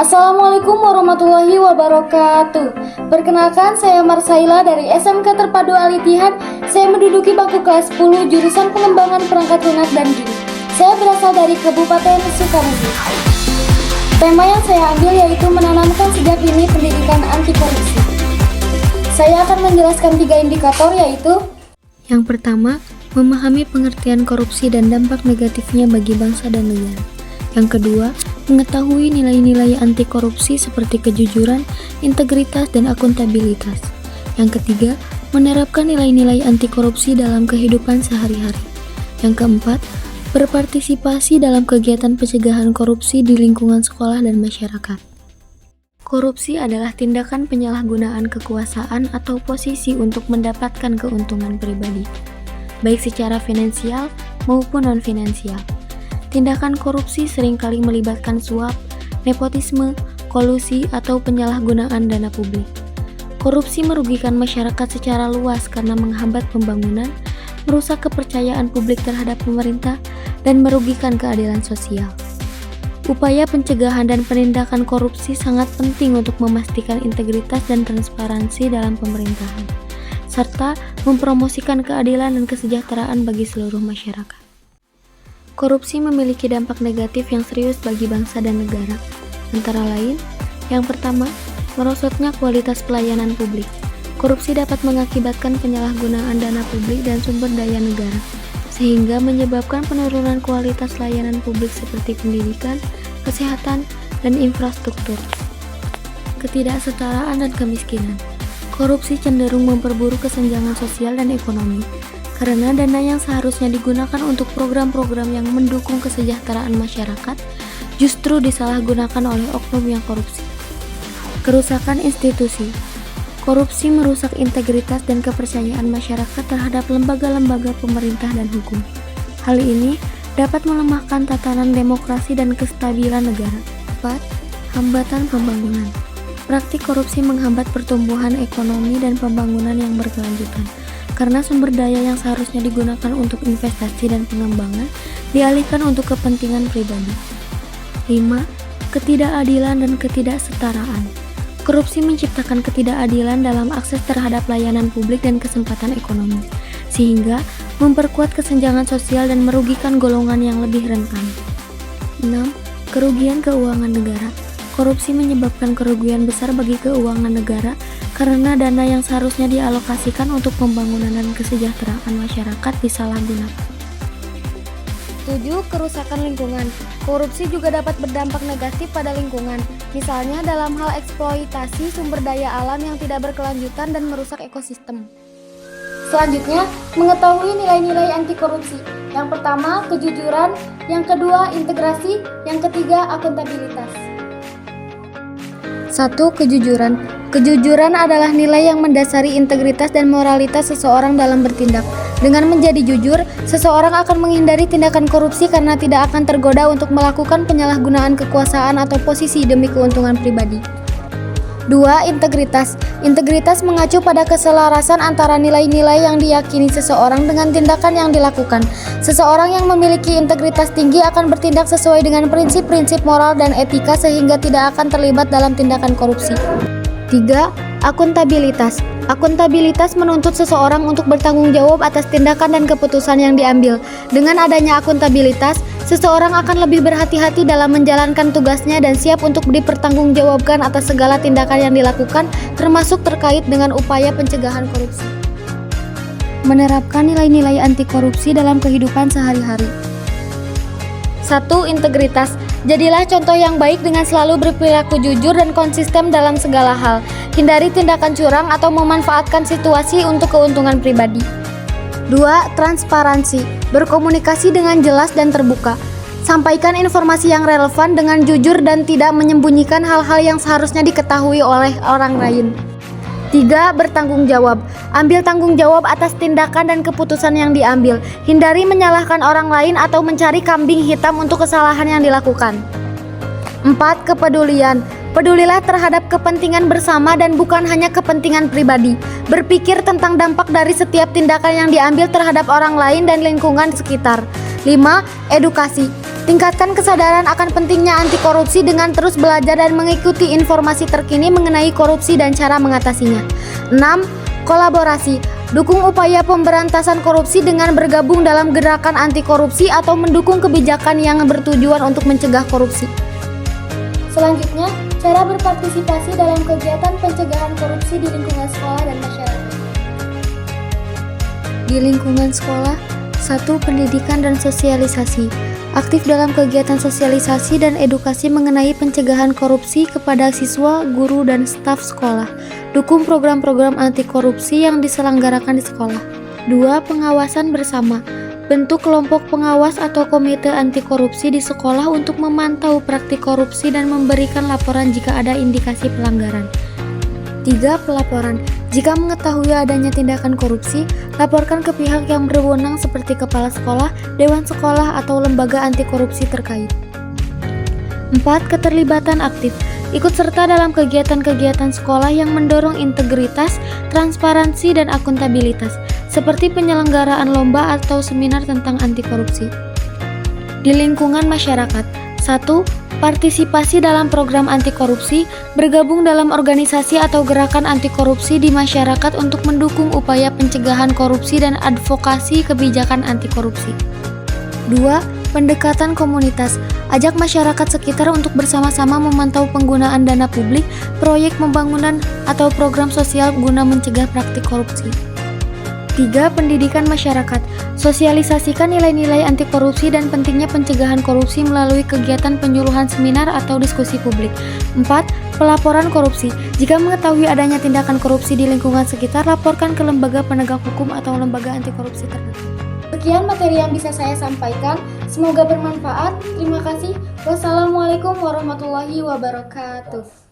Assalamualaikum warahmatullahi wabarakatuh. Perkenalkan, saya Marsaila dari SMK Terpadu Al-Ittihad. Saya menduduki bangku kelas 10 jurusan pengembangan perangkat lunak dan game. Saya berasal dari Kabupaten Sukabumi. Tema yang saya ambil yaitu menanamkan sejak dini pendidikan anti korupsi. Saya akan menjelaskan 3 indikator, yaitu yang pertama, memahami pengertian korupsi dan dampak negatifnya bagi bangsa dan negara. Yang kedua, mengetahui nilai-nilai anti korupsi seperti kejujuran, integritas, dan akuntabilitas. Yang ketiga, menerapkan nilai-nilai anti korupsi dalam kehidupan sehari-hari. Yang keempat, berpartisipasi dalam kegiatan pencegahan korupsi di lingkungan sekolah dan masyarakat. Korupsi adalah tindakan penyalahgunaan kekuasaan atau posisi untuk mendapatkan keuntungan pribadi, baik secara finansial maupun non-finansial. Tindakan korupsi seringkali melibatkan suap, nepotisme, kolusi, atau penyalahgunaan dana publik. Korupsi merugikan masyarakat secara luas karena menghambat pembangunan, merusak kepercayaan publik terhadap pemerintah, dan merugikan keadilan sosial. Upaya pencegahan dan penindakan korupsi sangat penting untuk memastikan integritas dan transparansi dalam pemerintahan, serta mempromosikan keadilan dan kesejahteraan bagi seluruh masyarakat. Korupsi memiliki dampak negatif yang serius bagi bangsa dan negara. Antara lain, yang pertama, merosotnya kualitas pelayanan publik. Korupsi dapat mengakibatkan penyalahgunaan dana publik dan sumber daya negara, sehingga menyebabkan penurunan kualitas layanan publik seperti pendidikan, kesehatan, dan infrastruktur. Ketidaksetaraan dan kemiskinan. Korupsi cenderung memperburuk kesenjangan sosial dan ekonomi, karena dana yang seharusnya digunakan untuk program-program yang mendukung kesejahteraan masyarakat justru disalahgunakan oleh oknum yang korupsi. Kerusakan institusi. Korupsi merusak integritas dan kepercayaan masyarakat terhadap lembaga-lembaga pemerintah dan hukum. Hal ini dapat melemahkan tatanan demokrasi dan kestabilan negara. 4. Hambatan pembangunan. Praktik korupsi menghambat pertumbuhan ekonomi dan pembangunan yang berkelanjutan, karena sumber daya yang seharusnya digunakan untuk investasi dan pengembangan dialihkan untuk kepentingan pribadi. 5. Ketidakadilan dan ketidaksetaraan. Korupsi menciptakan ketidakadilan dalam akses terhadap layanan publik dan kesempatan ekonomi, sehingga memperkuat kesenjangan sosial dan merugikan golongan yang lebih rentan. 6. Kerugian keuangan negara. Korupsi menyebabkan kerugian besar bagi keuangan negara karena dana yang seharusnya dialokasikan untuk pembangunan dan kesejahteraan masyarakat disalahgunakan. 7. Kerusakan lingkungan. Korupsi juga dapat berdampak negatif pada lingkungan, misalnya dalam hal eksploitasi sumber daya alam yang tidak berkelanjutan dan merusak ekosistem. Selanjutnya, mengetahui nilai-nilai anti korupsi. Yang pertama, kejujuran, yang kedua, integrasi, yang ketiga, akuntabilitas. 1. Kejujuran. Kejujuran adalah nilai yang mendasari integritas dan moralitas seseorang dalam bertindak. Dengan menjadi jujur, seseorang akan menghindari tindakan korupsi karena tidak akan tergoda untuk melakukan penyalahgunaan kekuasaan atau posisi demi keuntungan pribadi. 2. Integritas. Integritas mengacu pada keselarasan antara nilai-nilai yang diyakini seseorang dengan tindakan yang dilakukan. Seseorang yang memiliki integritas tinggi akan bertindak sesuai dengan prinsip-prinsip moral dan etika sehingga tidak akan terlibat dalam tindakan korupsi. 3. Akuntabilitas. Akuntabilitas menuntut seseorang untuk bertanggung jawab atas tindakan dan keputusan yang diambil. Dengan adanya akuntabilitas, seseorang akan lebih berhati-hati dalam menjalankan tugasnya dan siap untuk dipertanggungjawabkan atas segala tindakan yang dilakukan, termasuk terkait dengan upaya pencegahan korupsi. Menerapkan nilai-nilai anti korupsi dalam kehidupan sehari-hari. 1. Integritas. Jadilah contoh yang baik dengan selalu berperilaku jujur dan konsisten dalam segala hal. Hindari tindakan curang atau memanfaatkan situasi untuk keuntungan pribadi. 2. Transparansi. Berkomunikasi dengan jelas dan terbuka. Sampaikan informasi yang relevan dengan jujur dan tidak menyembunyikan hal-hal yang seharusnya diketahui oleh orang lain. 3. Bertanggung jawab. Ambil tanggung jawab atas tindakan dan keputusan yang diambil. Hindari menyalahkan orang lain atau mencari kambing hitam untuk kesalahan yang dilakukan. 4. Kepedulian. Pedulilah terhadap kepentingan bersama dan bukan hanya kepentingan pribadi. Berpikir tentang dampak dari setiap tindakan yang diambil terhadap orang lain dan lingkungan sekitar. 5. Edukasi. Tingkatkan kesadaran akan pentingnya anti korupsi dengan terus belajar dan mengikuti informasi terkini mengenai korupsi dan cara mengatasinya. 6. Kolaborasi. Dukung upaya pemberantasan korupsi dengan bergabung dalam gerakan anti korupsi atau mendukung kebijakan yang bertujuan untuk mencegah korupsi. Selanjutnya, cara berpartisipasi dalam kegiatan pencegahan korupsi di lingkungan sekolah dan masyarakat. Di lingkungan sekolah, 1. Pendidikan dan sosialisasi. Aktif dalam kegiatan sosialisasi dan edukasi mengenai pencegahan korupsi kepada siswa, guru, dan staf sekolah. Dukung program-program anti korupsi yang diselenggarakan di sekolah. 2. Pengawasan bersama. Bentuk kelompok pengawas atau komite anti korupsi di sekolah untuk memantau praktik korupsi dan memberikan laporan jika ada indikasi pelanggaran. 3. Pelaporan. Jika mengetahui adanya tindakan korupsi, laporkan ke pihak yang berwenang seperti kepala sekolah, dewan sekolah, atau lembaga anti korupsi terkait. 4. Keterlibatan aktif. Ikut serta dalam kegiatan-kegiatan sekolah yang mendorong integritas, transparansi, dan akuntabilitas, seperti penyelenggaraan lomba atau seminar tentang anti korupsi. Di lingkungan masyarakat. 1. Partisipasi dalam program anti korupsi, bergabung dalam organisasi atau gerakan anti korupsi di masyarakat untuk mendukung upaya pencegahan korupsi dan advokasi kebijakan anti korupsi. 2. Pendekatan komunitas. Ajak masyarakat sekitar untuk bersama-sama memantau penggunaan dana publik, proyek pembangunan, atau program sosial guna mencegah praktik korupsi. 3. Pendidikan masyarakat. Sosialisasikan nilai-nilai anti korupsi dan pentingnya pencegahan korupsi melalui kegiatan penyuluhan seminar atau diskusi publik. 4. Pelaporan korupsi. Jika mengetahui adanya tindakan korupsi di lingkungan sekitar, laporkan ke lembaga penegak hukum atau lembaga anti korupsi terdekat. Sekian materi yang bisa saya sampaikan. Semoga bermanfaat. Terima kasih. Wassalamualaikum warahmatullahi wabarakatuh.